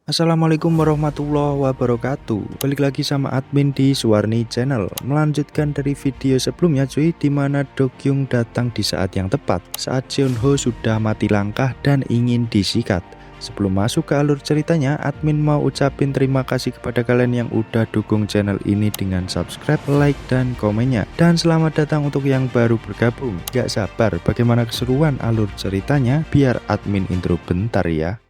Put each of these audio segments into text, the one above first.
Assalamualaikum warahmatullahi wabarakatuh. Balik lagi sama admin di Suwarni Channel. Melanjutkan dari video sebelumnya cuy, dimana Dokyung datang di saat yang tepat saat Jeonho sudah mati langkah dan ingin disikat. Sebelum masuk ke alur ceritanya, admin mau ucapin terima kasih kepada kalian yang udah dukung channel ini dengan subscribe, like, dan komennya. Dan selamat datang untuk yang baru bergabung. Gak sabar bagaimana keseruan alur ceritanya, biar admin intro bentar ya.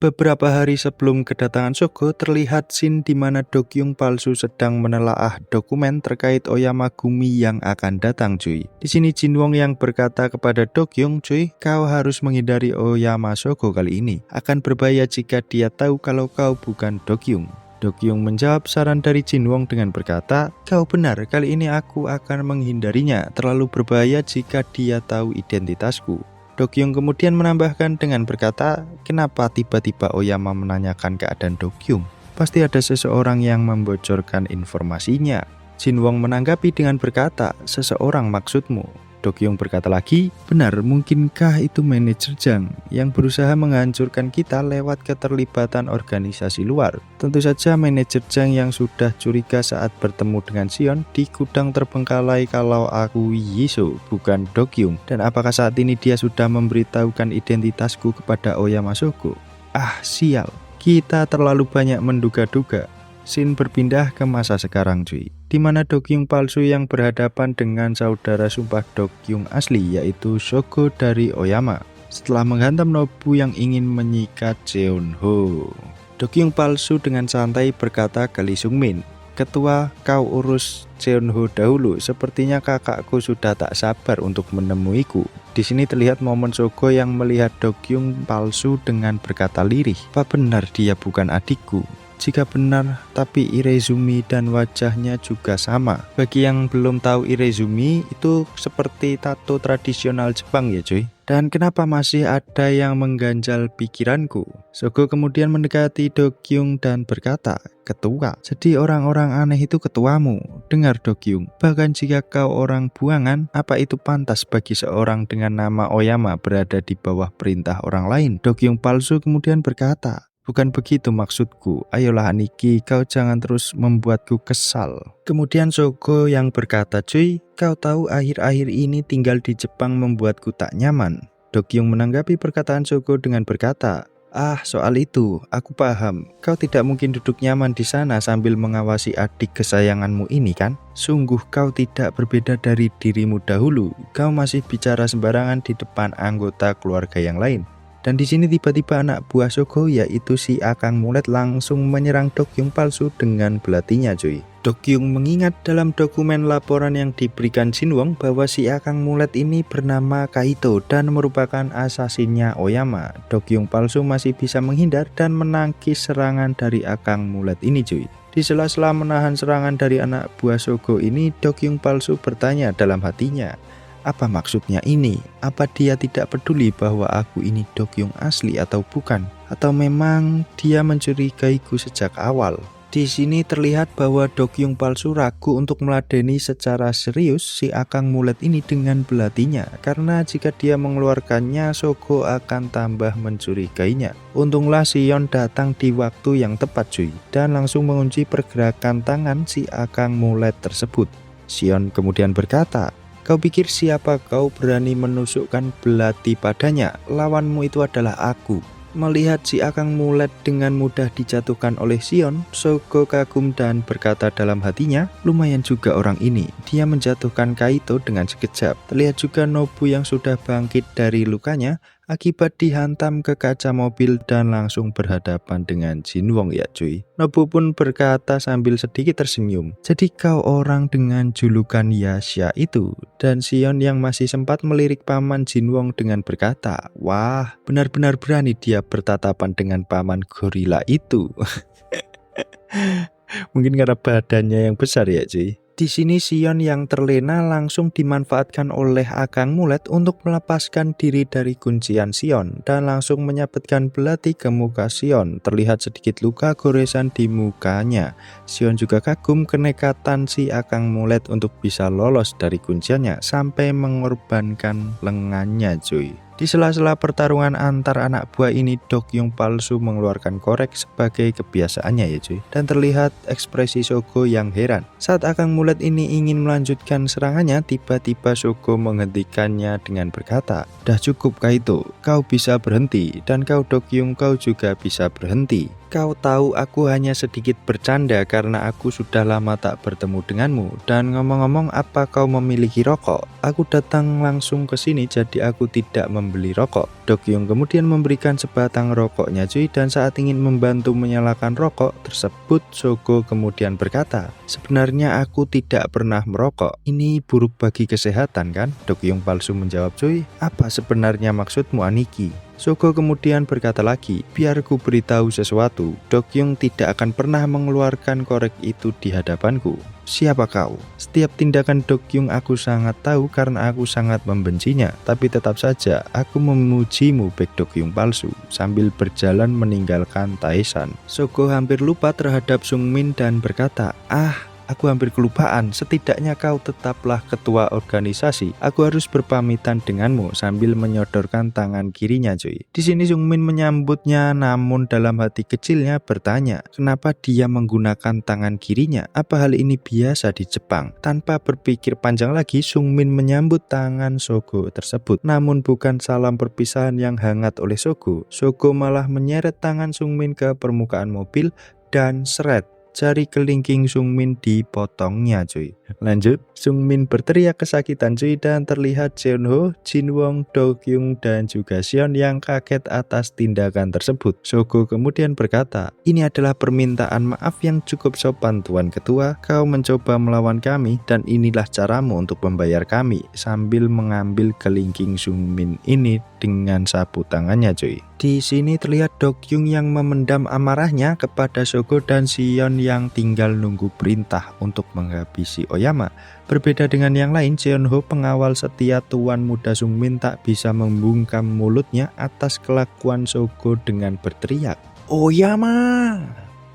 Beberapa hari sebelum kedatangan Sogo, terlihat scene di mana Dokyung palsu sedang menelaah dokumen terkait Oyama Gumi yang akan datang cuy. Di sini Jinwoo yang berkata kepada Dokyung, cuy, kau harus menghindari Oyama Sogo kali ini. Akan berbahaya jika dia tahu kalau kau bukan Dokyung. Dokyung menjawab saran dari Jinwoo dengan berkata, kau benar, kali ini aku akan menghindarinya. Terlalu berbahaya jika dia tahu identitasku. Dokyung kemudian menambahkan dengan berkata, kenapa tiba-tiba Oyama menanyakan keadaan Dokyung? Pasti ada seseorang yang membocorkan informasinya. Jinwoo menanggapi dengan berkata, seseorang maksudmu? Dokyung berkata lagi, benar, mungkinkah itu manajer Jang yang berusaha menghancurkan kita lewat keterlibatan organisasi luar? Tentu saja manajer Jang yang sudah curiga saat bertemu dengan Sion di gudang terbengkalai kalau aku Yiso, bukan Dokyung. Dan apakah saat ini dia sudah memberitahukan identitasku kepada Oyama Sogo? Ah, sial, kita terlalu banyak menduga-duga. Scene berpindah ke masa sekarang cuy, dimana Dokyung palsu yang berhadapan dengan saudara sumpah Dokyung asli yaitu Sogo dari Oyama setelah menghantam Nobu yang ingin menyikat Jeonho. Dokyung palsu dengan santai berkata ke Lee Sungmin, ketua, kau urus Jeonho dahulu, sepertinya kakakku sudah tak sabar untuk menemuiku. Di sini terlihat momen Sogo yang melihat Dokyung palsu dengan berkata lirih, apa benar dia bukan adikku? Jika benar, tapi Irezumi dan wajahnya juga sama. Bagi yang belum tahu Irezumi, itu seperti tato tradisional Jepang ya cuy. Dan kenapa masih ada yang mengganjal pikiranku? Sogo kemudian mendekati Dokyung dan berkata, ketua, jadi orang-orang aneh itu ketuamu. Dengar Dokyung, bahkan jika kau orang buangan, apa itu pantas bagi seorang dengan nama Oyama berada di bawah perintah orang lain? Dokyung palsu kemudian berkata, bukan begitu maksudku, ayolah Aniki, kau jangan terus membuatku kesal. Kemudian Sogo yang berkata, cuy, kau tahu akhir-akhir ini tinggal di Jepang membuatku tak nyaman. Dokyung menanggapi perkataan Sogo dengan berkata, ah soal itu, aku paham. Kau tidak mungkin duduk nyaman di sana sambil mengawasi adik kesayanganmu ini kan? Sungguh kau tidak berbeda dari dirimu dahulu. Kau masih bicara sembarangan di depan anggota keluarga yang lain. Dan di sini tiba-tiba anak buah Sogo yaitu si Akang Mulet langsung menyerang Dokyung palsu dengan belatinya cuy. Dokyung mengingat dalam dokumen laporan yang diberikan Jinwoo bahwa si Akang Mulet ini bernama Kaito dan merupakan asasinnya Oyama. Dokyung palsu masih bisa menghindar dan menangkis serangan dari Akang Mulet ini cuy. Di sela-sela menahan serangan dari anak buah Sogo ini, Dokyung palsu bertanya dalam hatinya, apa maksudnya ini? Apa dia tidak peduli bahwa aku ini Dokyung asli atau bukan? Atau memang dia mencurigaiku sejak awal? Di sini terlihat bahwa Dokyung palsu ragu untuk meladeni secara serius si Akang Mulet ini dengan belatinya, karena jika dia mengeluarkannya, Sogo akan tambah mencurigainya. Untunglah Sion datang di waktu yang tepat cuy, dan langsung mengunci pergerakan tangan si Akang Mulet tersebut. Sion kemudian berkata, kau pikir siapa kau berani menusukkan belati padanya? Lawanmu itu adalah aku. Melihat si Akang Mulet dengan mudah dijatuhkan oleh Sion, Sogo kagum dan berkata dalam hatinya, lumayan juga orang ini. Dia menjatuhkan Kaito dengan sekejap. Terlihat juga Nobu yang sudah bangkit dari lukanya akibat dihantam ke kaca mobil dan langsung berhadapan dengan Jinwoo ya cuy. Nobu pun berkata sambil sedikit tersenyum, jadi kau orang dengan julukan Yasha itu. Dan Sion yang masih sempat melirik paman Jinwoo dengan berkata, wah benar-benar berani dia bertatapan dengan paman gorila itu. Mungkin karena badannya yang besar ya cuy. Di sini Sion yang terlena langsung dimanfaatkan oleh Akang Mulet untuk melepaskan diri dari kuncian Sion dan langsung menyabetkan belati ke muka Sion. Terlihat sedikit luka goresan di mukanya. Sion juga kagum kenekatan si Akang Mulet untuk bisa lolos dari kunciannya sampai mengorbankan lengannya cuy. Di sela-sela pertarungan antar anak buah ini, Dokyung palsu mengeluarkan korek sebagai kebiasaannya ya cuy. Dan terlihat ekspresi Shogo yang heran. Saat Akang Mulet ini ingin melanjutkan serangannya, tiba-tiba Shogo menghentikannya dengan berkata, "Dah cukup Kaito, kau bisa berhenti, dan kau Dokyung kau juga bisa berhenti. Kau tahu aku hanya sedikit bercanda karena aku sudah lama tak bertemu denganmu. Dan ngomong-ngomong, apa kau memiliki rokok? Aku datang langsung ke sini jadi aku tidak membeli rokok." Dokyung kemudian memberikan sebatang rokoknya cuy, dan saat ingin membantu menyalakan rokok tersebut, Shogo kemudian berkata, "Sebenarnya aku tidak pernah merokok. Ini buruk bagi kesehatan kan?" Dokyung palsu menjawab, "Cuy, apa sebenarnya maksudmu Aniki?" Shogo kemudian berkata lagi, "Biar ku beritahu sesuatu, Dokyung tidak akan pernah mengeluarkan korek itu di hadapanku. Siapa kau?" "Setiap tindakan Dokyung aku sangat tahu karena aku sangat membencinya. Tapi tetap saja aku memujimu Baek Dokyung palsu." Sambil berjalan meninggalkan Taesan, Shogo hampir lupa terhadap Sungmin dan berkata, Aku hampir kelupaan, setidaknya kau tetaplah ketua organisasi. Aku harus berpamitan denganmu," sambil menyodorkan tangan kirinya cuy. Di sini Sungmin menyambutnya, namun dalam hati kecilnya bertanya, kenapa dia menggunakan tangan kirinya? Apa hal ini biasa di Jepang? Tanpa berpikir panjang lagi, Sungmin menyambut tangan Shogo tersebut. Namun bukan salam perpisahan yang hangat oleh Shogo. Shogo malah menyeret tangan Sungmin ke permukaan mobil dan seret, jari kelingking Sungmin dipotongnya cuy. Lanjut, Sungmin berteriak kesakitan cuy, dan terlihat Jeonho, Jinwon, Dokyung dan juga Sion yang kaget atas tindakan tersebut. Shogo kemudian berkata, "Ini adalah permintaan maaf yang cukup sopan Tuan Ketua. Kau mencoba melawan kami dan inilah caramu untuk membayar kami," sambil mengambil kelingking Sungmin ini dengan sapu tangannya cuy. Di sini terlihat Dokyung yang memendam amarahnya kepada Shogo dan Sion yang tinggal nunggu perintah untuk menghabisi Oyama. Berbeda dengan yang lain, Jeonho, pengawal setia Tuan Muda Sungmin, tak bisa membungkam mulutnya atas kelakuan Shogo dengan berteriak, "Oyama!"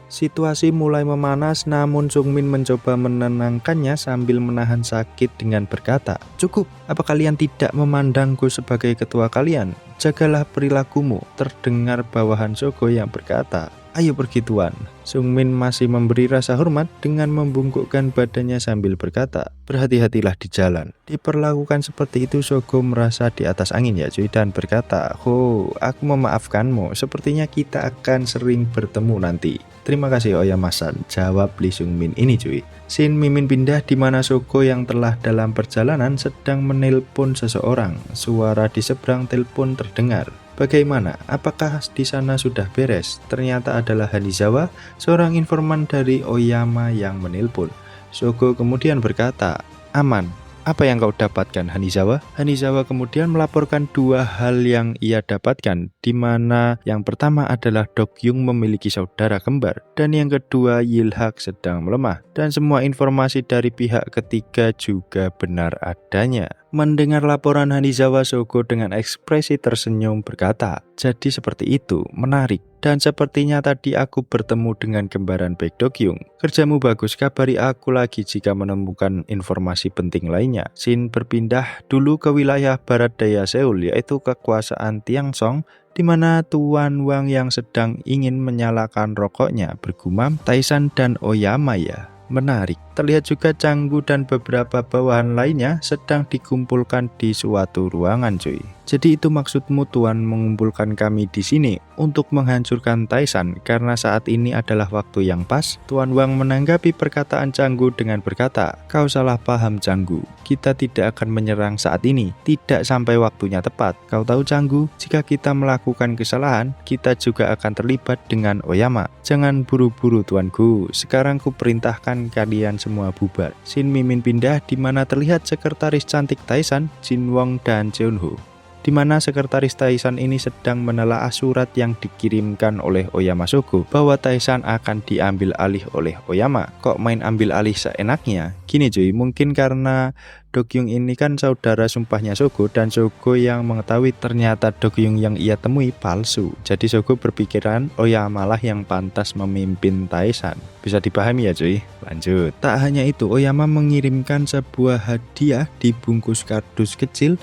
Situasi mulai memanas, namun Sungmin mencoba menenangkannya sambil menahan sakit dengan berkata, "Cukup, apa kalian tidak memandangku sebagai ketua kalian? Jagalah perilakumu." Terdengar bawahan Shogo yang berkata, "Ayo pergi Tuan." Sungmin masih memberi rasa hormat dengan membungkukkan badannya sambil berkata, "Berhati-hatilah di jalan." Diperlakukan seperti itu, Shogo merasa di atas angin ya cuy, dan berkata, Aku memaafkanmu, sepertinya kita akan sering bertemu nanti." "Terima kasih Oyama-san," jawab Lee Sungmin ini cuy. Scene mimin pindah di mana Shogo yang telah dalam perjalanan sedang menelpon seseorang. Suara di seberang telepon terdengar. "Bagaimana? Apakah di sana sudah beres?" Ternyata adalah Hanizawa, seorang informan dari Oyama yang menelpon. Shogo kemudian berkata, "Aman. Apa yang kau dapatkan Hanizawa?" Hanizawa kemudian melaporkan dua hal yang ia dapatkan, di mana yang pertama adalah Dokyung memiliki saudara kembar, dan yang kedua Yilhak sedang melemah, dan semua informasi dari pihak ketiga juga benar adanya. Mendengar laporan Hanizawa, Shogo dengan ekspresi tersenyum berkata, "Jadi seperti itu, menarik. Dan sepertinya tadi aku bertemu dengan kembaran Baek Dokyung. Kerjamu bagus, kabari aku lagi jika menemukan informasi penting lainnya." Scene berpindah dulu ke wilayah barat daya Seoul, yaitu kekuasaan Tiangsong, di mana Tuan Wang yang sedang ingin menyalakan rokoknya bergumam, "Taesan dan Oyama ya. Menarik." Terlihat juga Canggu dan beberapa bawahan lainnya sedang dikumpulkan di suatu ruangan cuy. "Jadi itu maksudmu Tuan mengumpulkan kami di sini untuk menghancurkan Taesan karena saat ini adalah waktu yang pas?" Tuan Wang menanggapi perkataan Canggu dengan berkata, "Kau salah paham Canggu. Kita tidak akan menyerang saat ini, tidak sampai waktunya tepat. Kau tahu Canggu, jika kita melakukan kesalahan, kita juga akan terlibat dengan Oyama. Jangan buru-buru Tuanku. Sekarang ku perintahkan kalian semua bubar." Scene mimin pindah di mana terlihat sekretaris cantik Taesan, Jinwon dan Jeonho. di mana sekretaris Taishan ini sedang menelaah surat yang dikirimkan oleh Oyama Shogo bahwa Taishan akan diambil alih oleh Oyama. Kok main ambil alih seenaknya? Gini cuy, mungkin karena Dokyung ini kan saudara sumpahnya Shogo, dan Shogo yang mengetahui ternyata Dokyung yang ia temui palsu. Jadi Shogo berpikiran Oyama lah yang pantas memimpin Taishan. Bisa dipahami ya cuy? Lanjut. Tak hanya itu, Oyama mengirimkan sebuah hadiah dibungkus kardus kecil,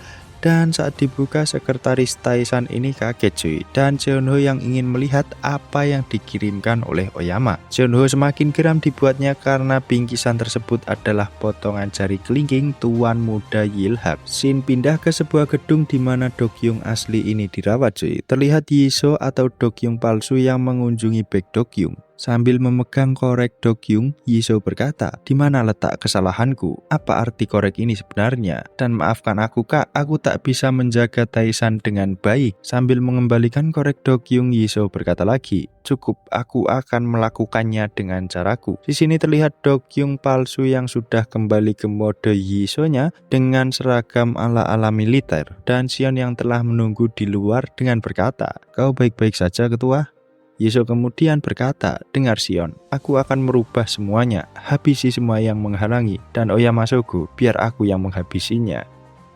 dan saat dibuka sekretaris Taishan ini kaget cuy, dan Jeonho yang ingin melihat apa yang dikirimkan oleh Oyama. Jeonho semakin geram dibuatnya karena bingkisan tersebut adalah potongan jari kelingking tuan muda Yilhak. Scene pindah ke sebuah gedung di mana Dokyung asli ini dirawat cuy. Terlihat Yisoo atau Dokyung palsu yang mengunjungi bek Dokyung. Sambil memegang korek Dokyung, Yisoo berkata, "Di mana letak kesalahanku? Apa arti korek ini sebenarnya? Dan maafkan aku kak, aku tak bisa menjaga Taishan dengan baik." Sambil mengembalikan korek Dokyung, Yisoo berkata lagi, "Cukup, aku akan melakukannya dengan caraku." Di sini terlihat Dokyung palsu yang sudah kembali ke mode Yisoo-nya dengan seragam ala-ala militer, dan Sion yang telah menunggu di luar dengan berkata, "Kau baik-baik saja ketua?" Yisoo kemudian berkata, "Dengar Sion, aku akan merubah semuanya, habisi semua yang menghalangi, dan Oyama Shogo, biar aku yang menghabisinya."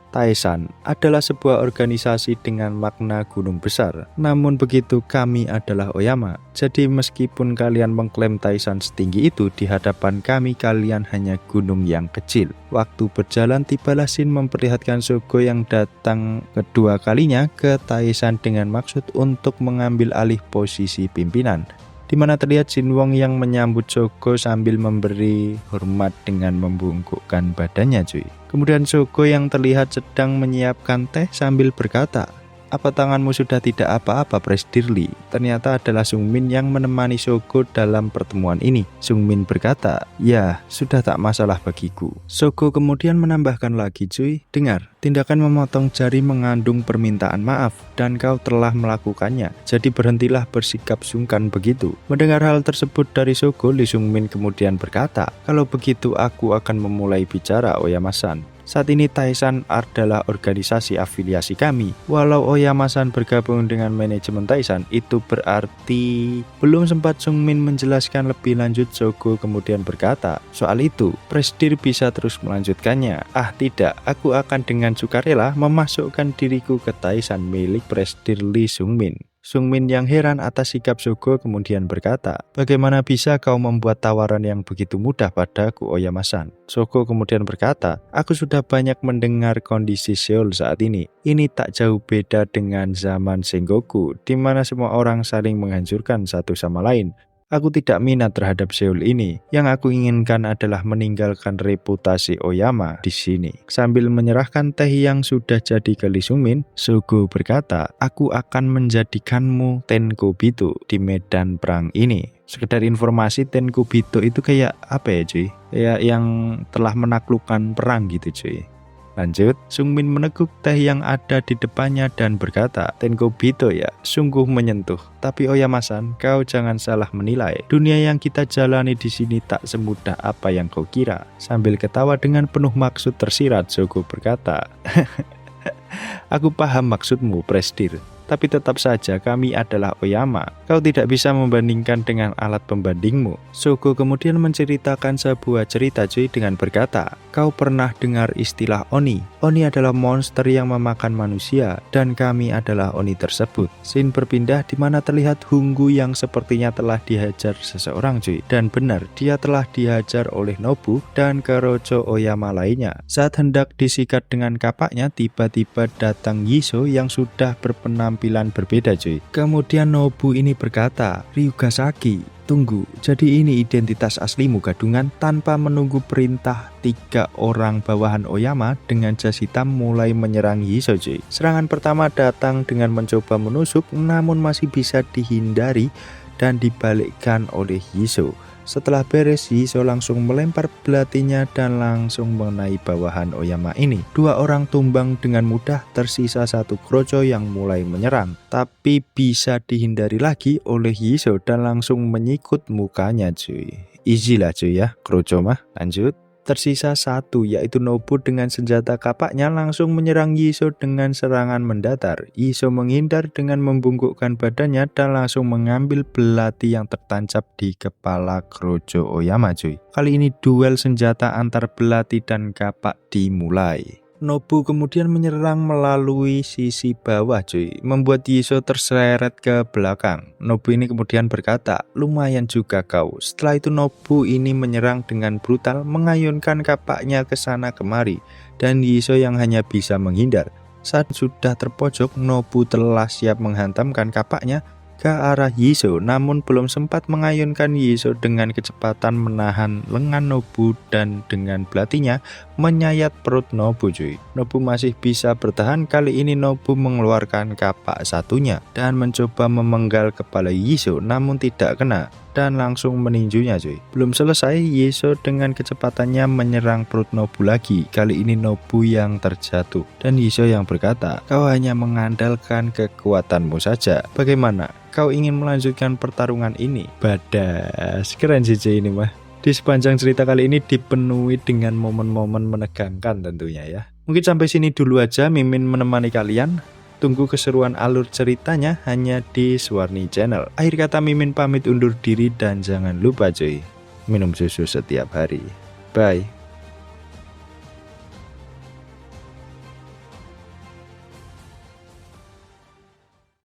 Taishan adalah sebuah organisasi dengan makna gunung besar. Namun begitu kami adalah Oyama. Jadi meskipun kalian mengklaim Taishan setinggi itu, di hadapan kami kalian hanya gunung yang kecil. Waktu berjalan tibalah Shin memperlihatkan Shogo yang datang kedua kalinya ke Taishan dengan maksud untuk mengambil alih posisi pimpinan, di mana terlihat Shin Wong yang menyambut Shogo sambil memberi hormat dengan membungkukkan badannya cuy. Kemudian Shogo yang terlihat sedang menyiapkan teh sambil berkata, "Apa tanganmu sudah tidak apa-apa Presdirli?" Ternyata adalah Sungmin yang menemani Shogo dalam pertemuan ini. Sungmin berkata, "Ya, sudah tak masalah bagiku." Shogo kemudian menambahkan lagi, "Cuy, dengar, tindakan memotong jari mengandung permintaan maaf, dan kau telah melakukannya. Jadi berhentilah bersikap sungkan begitu." Mendengar hal tersebut dari Shogo, Lee Sungmin kemudian berkata, "Kalau begitu aku akan memulai bicara Oyama-san. Saat ini Taishan adalah organisasi afiliasi kami. Walau Oyama-san bergabung dengan manajemen Taishan, itu berarti..." Belum sempat Sungmin menjelaskan lebih lanjut, Shogo kemudian berkata, "Soal itu, Presdir bisa terus melanjutkannya." "Ah tidak, aku akan dengan sukarela memasukkan diriku ke Taishan milik Presdir Lee Sungmin." Sungmin yang heran atas sikap Shogo kemudian berkata, "Bagaimana bisa kau membuat tawaran yang begitu mudah padaku Oyama-san?" Shogo kemudian berkata, "Aku sudah banyak mendengar kondisi Seoul saat ini. Ini tak jauh beda dengan zaman Sengoku, di mana semua orang saling menghancurkan satu sama lain. Aku tidak minat terhadap Seoul ini. Yang aku inginkan adalah meninggalkan reputasi Oyama di sini." Sambil menyerahkan teh yang sudah jadi ke Lee Sungmin, Shogo berkata, "Aku akan menjadikanmu Tenkobito di medan perang ini." Sekedar informasi, Tenkobito itu kayak apa ya cuy? Kayak yang telah menaklukkan perang gitu cuy. Lanjut, Sungmin meneguk teh yang ada di depannya dan berkata, "Tenkobito ya, sungguh menyentuh. Tapi Oyama-san, kau jangan salah menilai. Dunia yang kita jalani di sini tak semudah apa yang kau kira." Sambil ketawa dengan penuh maksud tersirat, Shogo berkata, "Aku paham maksudmu, Presdir. Tapi tetap saja kami adalah Oyama. Kau tidak bisa membandingkan dengan alat pembandingmu." Shogo kemudian menceritakan sebuah cerita cuy dengan berkata, "Kau pernah dengar istilah Oni? Oni adalah monster yang memakan manusia, dan kami adalah Oni tersebut." Scene berpindah di mana terlihat Hunggu yang sepertinya telah dihajar seseorang cuy. Dan benar, dia telah dihajar oleh Nobu dan Kerocho Oyama lainnya. Saat hendak disikat dengan kapaknya, tiba-tiba datang Yisoo yang sudah berpenampilan berbeda cuy. Kemudian Nobu ini berkata, "Ryugasaki, tunggu, jadi ini identitas aslimu gadungan?" Tanpa menunggu perintah, 3 orang bawahan Oyama dengan jas hitam mulai menyerang Yisoo cuy. Serangan pertama datang dengan mencoba menusuk, namun masih bisa dihindari dan dibalikkan oleh Yisoo. Setelah beres, Yisoo langsung melempar belatinya dan langsung mengenai bawahan Oyama ini. 2 orang tumbang dengan mudah, tersisa 1 Kroco yang mulai menyerang. Tapi bisa dihindari lagi oleh Yisoo dan langsung menyikut mukanya cuy. Easy lah cuy ya, Kroco mah. Lanjut. Tersisa satu, yaitu Nobu dengan senjata kapaknya langsung menyerang Yisho dengan serangan mendatar. Yisho menghindar dengan membungkukkan badannya dan langsung mengambil belati yang tertancap di kepala Krojo Oyama cuy. Kali ini duel senjata antar belati dan kapak dimulai. Nobu kemudian menyerang melalui sisi bawah cuy, membuat Yisho terseret ke belakang. Nobu ini kemudian berkata, lumayan juga kau. Setelah itu Nobu ini menyerang dengan brutal, mengayunkan kapaknya ke sana kemari, dan Yisho yang hanya bisa menghindar. Saat sudah terpojok, Nobu telah siap menghantamkan kapaknya ke arah Yisho, namun belum sempat mengayunkan Yisho dengan kecepatan menahan lengan Nobu dan dengan belatinya menyayat perut Nobu cuy. Nobu masih bisa bertahan, kali ini Nobu mengeluarkan kapak satunya dan mencoba memenggal kepala Yisho namun tidak kena dan langsung meninjunya cuy. Belum selesai, Yisho dengan kecepatannya menyerang perut Nobu lagi. Kali ini Nobu yang terjatuh dan Yisho yang berkata, kau hanya mengandalkan kekuatanmu saja. Bagaimana? Kau ingin melanjutkan pertarungan ini? Badas, keren sih cuy ini mah. Di sepanjang cerita kali ini dipenuhi dengan momen-momen menegangkan tentunya ya. Mungkin sampai sini dulu aja Mimin menemani kalian. Tunggu keseruan alur ceritanya hanya di Suwarni Channel. Akhir kata Mimin pamit undur diri dan jangan lupa cuy, minum susu setiap hari. Bye.